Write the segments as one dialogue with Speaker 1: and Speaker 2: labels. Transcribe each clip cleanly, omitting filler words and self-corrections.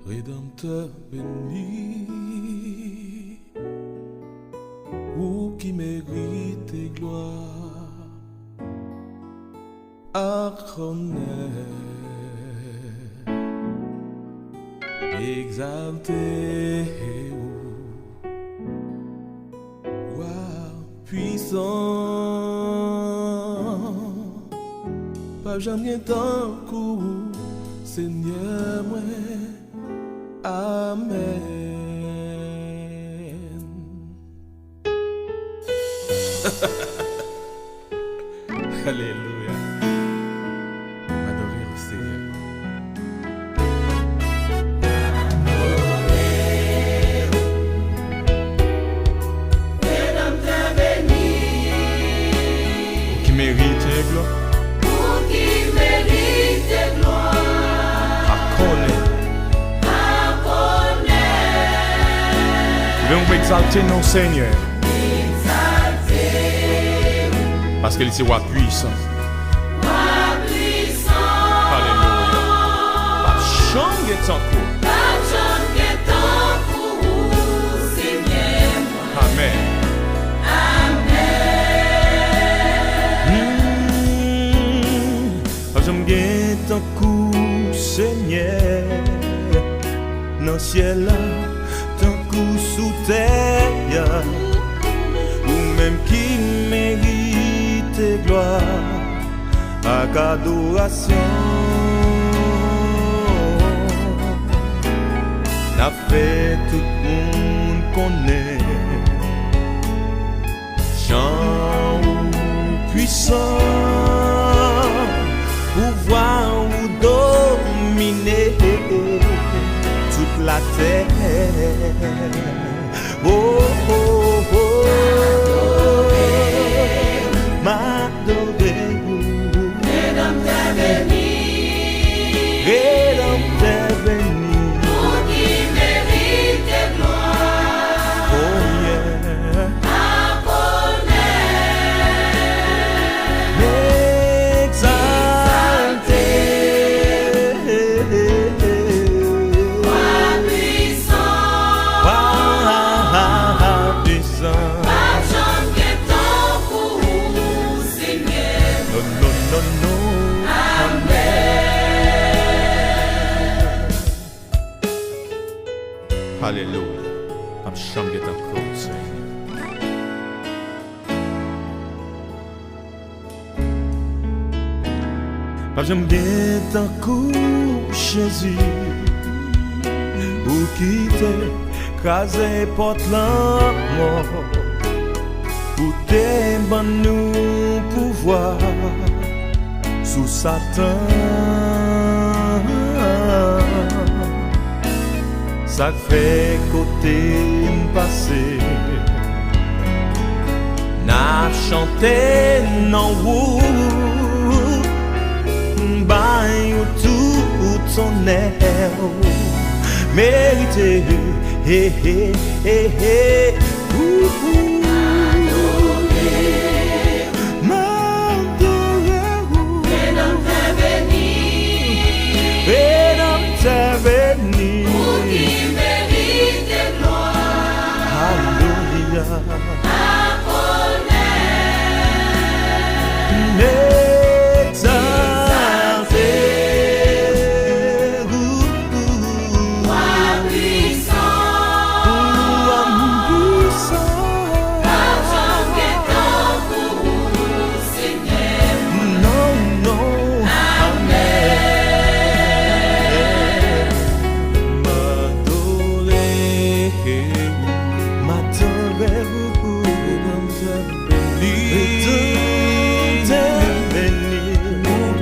Speaker 1: Rédempteur béni, ou qui mérite gloire, à connaître, exalté, puissant, pas jamais tant coup, Seigneur moi. Amen. Alléluia. Adorez le Seigneur.
Speaker 2: Rédempteur béni,
Speaker 1: Qui mérite gloire.
Speaker 2: pour qui mérite gloire,
Speaker 1: À connaître. Nous voulons exalter nos Seigneur. Parce qu'il est roi puissant. Alléluia. Pas change ton coup. Amen.
Speaker 3: J'aime ton coup, Seigneur, dans le ciel, ton coup sous terre, ou même qui mérite gloire, à adoration. N'a fait tout le monde connaît, chant ou puissant. Pouvoir ou dominer toute la terre. Oh, oh, oh, m'adorer.
Speaker 2: Rédempteur béni,
Speaker 3: Rédempteur béni.
Speaker 2: pour qui mérite gloire,
Speaker 3: Oh yeah.
Speaker 2: à connaître,
Speaker 3: Exalté.
Speaker 2: roi puissant,
Speaker 3: Puissant.
Speaker 2: pas jamais tant pour Seigneur.
Speaker 3: No, no, no, no.
Speaker 1: Alléluia. I'm change ton coup, Seigneur.
Speaker 3: Pas j'aime bien tant coup Jésus ou quitter craser porte l'amour ou t'es bon nous pouvoir sous Satan. Ça fait côté passé n'a chanté non ou bain tout ton air mérité hé hé hé hé
Speaker 2: Rédempteur béni,
Speaker 3: Rédempteur béni.
Speaker 2: pour qui mérite gloire,
Speaker 3: Alléluia.
Speaker 2: à connaître,
Speaker 3: Exalté.
Speaker 2: roi puissant, pas jamais tant pour Seigneur.
Speaker 3: Non, non.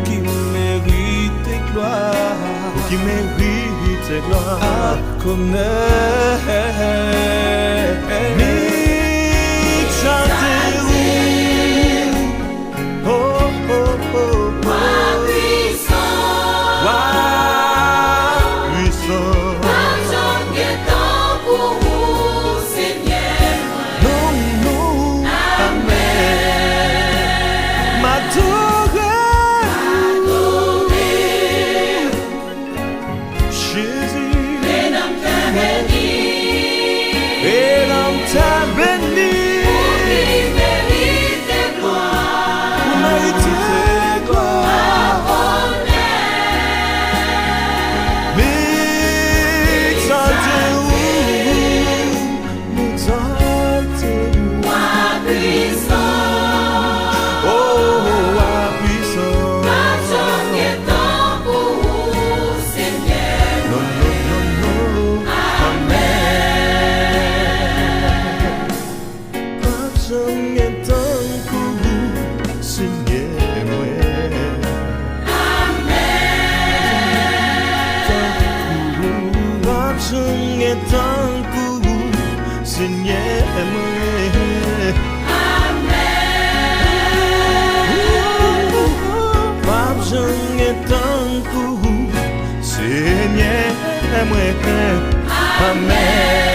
Speaker 1: Qui mérite gloire.
Speaker 3: Qui mérite gloire.
Speaker 1: À connaître.
Speaker 3: Oh, oh, oh,
Speaker 2: Roi puissant,
Speaker 3: puissant.
Speaker 2: pas jamais tant pour Seigneur.
Speaker 3: Non, non.
Speaker 2: Amen.
Speaker 3: M'adorer. Jésus. gen tankou Seigneur mwen. Pap jan gen tankou Seigneur mwen. Amen.